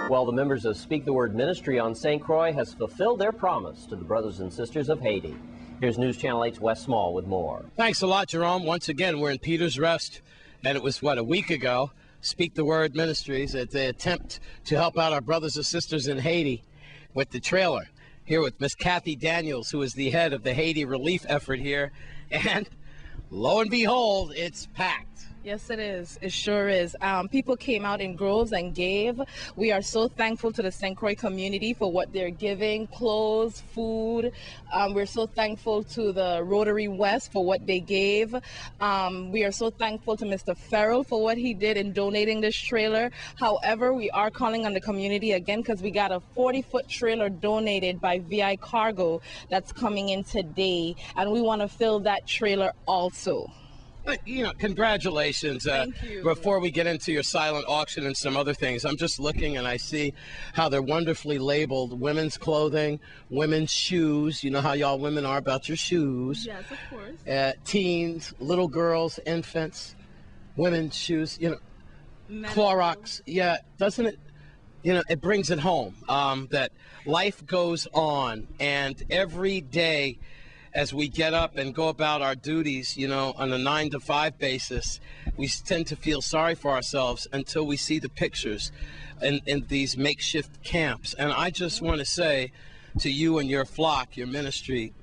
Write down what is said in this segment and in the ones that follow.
Well, the members of Speak the Word Ministry on St. Croix has fulfilled their promise to the brothers and sisters of Haiti. Here's News Channel 8's Wes Small with more. Thanks a lot, Jerome. Once again, we're in Peter's Rest, and it was, a week ago, Speak the Word Ministries, at the attempt to help out our brothers and sisters in Haiti with the trailer. Here with Miss Kathy Daniels, who is the head of the Haiti relief effort here, and lo and behold, it's packed. Yes, it is. It sure is. People came out in groves and gave. We are so thankful to the St. Croix community for what they're giving, clothes, food. We're so thankful to the Rotary West for what they gave. We are so thankful to Mr. Farrell for what he did in donating this trailer. However, we are calling on the community again because we got a 40-foot trailer donated by VI Cargo that's coming in today, and we want to fill that trailer also. Congratulations. Thank you. Before we get into your silent auction and some other things, I'm just looking and I see how they're wonderfully labeled: women's clothing, women's shoes. You know how y'all women are about your shoes. Yes, of course. Teens, little girls, infants, women's shoes, Clorox. Yeah, doesn't it? It brings it home that life goes on, and every day as we get up and go about our duties, on a 9-to-5 basis, we tend to feel sorry for ourselves until we see the pictures in these makeshift camps. And I just want to say to you and your flock, your ministry,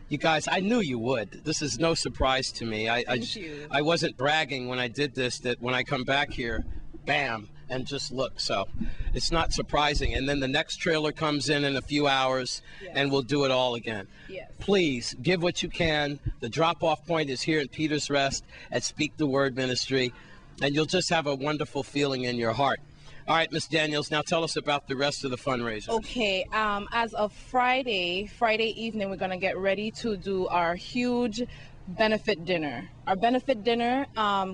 you guys, I knew you would. This is no surprise to me. Thank you. I wasn't bragging when I did this, that when I come back here, bam, and just look. So it's not surprising. And then the next trailer comes in a few hours, yes, and we'll do it all again. Yes. Please give what you can. The drop-off point is here in Peter's Rest at Speak the Word Ministry, and you'll just have a wonderful feeling in your heart. All right, Ms. Daniels, now tell us about the rest of the fundraiser. Okay, as of Friday evening, we're going to get ready to do our huge benefit dinner. Our benefit dinner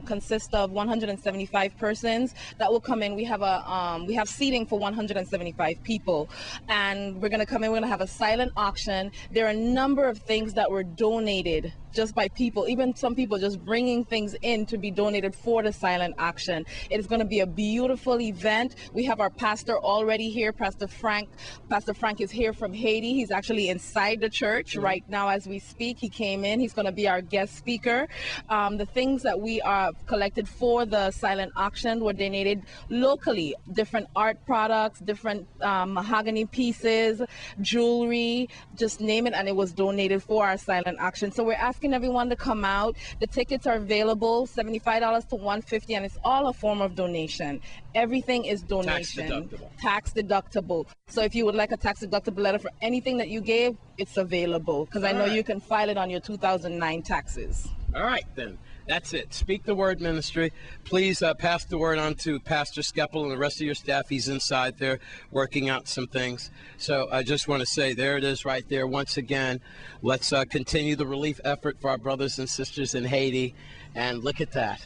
consists of 175 persons that will come in. We have seating for 175 people, and we're going to come in. We're going to have a silent auction. There are a number of things that were donated just by people, even some people just bringing things in to be donated for the silent auction. It is going to be a beautiful event. We have our pastor already here, Pastor Frank. Pastor Frank is here from Haiti. He's actually inside the church right now as we speak. He came in. He's going to be our guest speaker. The things that we collected for the silent auction were donated locally. Different art products, different mahogany pieces, jewelry, just name it, and it was donated for our silent auction. So we're asking everyone to come out. The tickets are available, $75 to $150, and it's all a form of donation. Everything is donation. Tax deductible. So if you would like a tax deductible letter for anything that you gave, it's available, because I know you can file it on your 2009 taxes. All right, then. That's it. Speak the Word Ministry. Please pass the word on to Pastor Skeppel and the rest of your staff. He's inside there working out some things. So I just want to say, there it is right there. Once again, let's continue the relief effort for our brothers and sisters in Haiti. And look at that.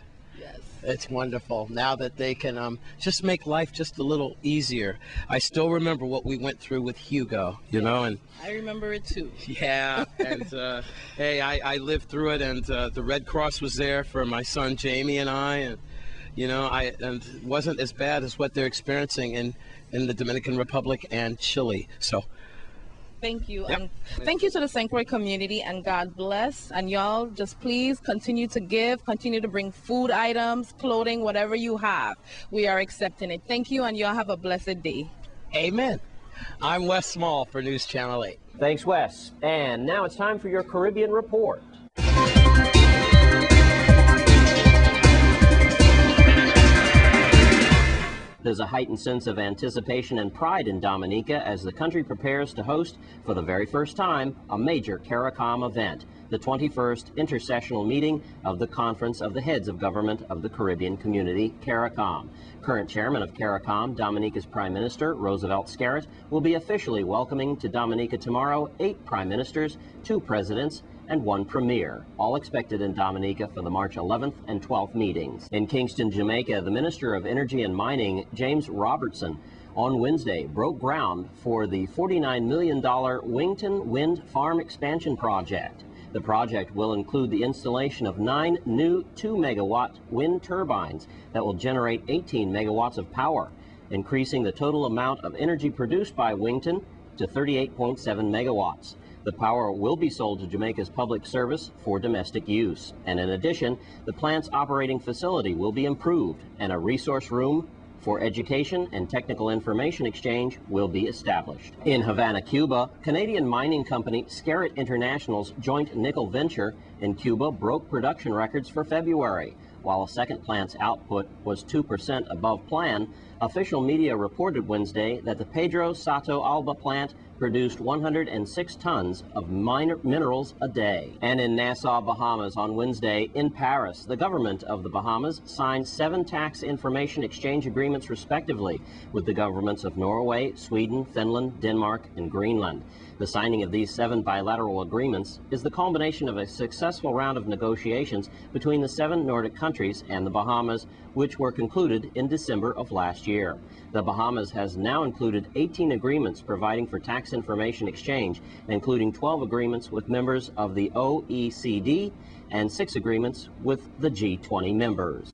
It's wonderful now that they can just make life just a little easier. I still remember what we went through with Hugo, and I remember it too. Yeah, and hey, I lived through it, and the Red Cross was there for my son Jamie and I, and and it wasn't as bad as what they're experiencing in the Dominican Republic and Chile. So thank you. Yep. And thank you to the St. Croix community, and God bless. And y'all just please continue to give, continue to bring food items, clothing, whatever you have. We are accepting it. Thank you, and y'all have a blessed day. Amen. I'm Wes Small for News Channel 8. Thanks, Wes. And now it's time for your Caribbean Report. There's a heightened sense of anticipation and pride in Dominica as the country prepares to host, for the very first time, a major CARICOM event, the 21st Intersessional Meeting of the Conference of the Heads of Government of the Caribbean Community, CARICOM. Current chairman of CARICOM, Dominica's Prime Minister, Roosevelt Scarrett, will be officially welcoming to Dominica tomorrow 8 prime ministers, 2 presidents, and 1 premier, all expected in Dominica for the March 11th and 12th meetings. In Kingston, Jamaica, the Minister of Energy and Mining, James Robertson, on Wednesday broke ground for the $49 million Wington Wind Farm Expansion Project. The project will include the installation of 9 new 2-megawatt wind turbines that will generate 18 megawatts of power. increasing the total amount of energy produced by Wington to 38.7 megawatts. The power will be sold to Jamaica's public service for domestic use. And in addition, the plant's operating facility will be improved and a resource room for education and technical information exchange will be established. In Havana, Cuba, Canadian mining company Scarrett International's joint nickel venture in Cuba broke production records for February. While a second plant's output was 2% above plan, official media reported Wednesday that the Pedro Sato Alba plant produced 106 tons of minerals a day. And in Nassau, Bahamas on Wednesday, in Paris, the government of the Bahamas signed 7 tax information exchange agreements respectively with the governments of Norway, Sweden, Finland, Denmark, and Greenland. The signing of these 7 bilateral agreements is the culmination of a successful round of negotiations between the 7 Nordic countries and the Bahamas, which were concluded in December of last year. The Bahamas has now included 18 agreements providing for tax information exchange, including 12 agreements with members of the OECD and 6 agreements with the G20 members.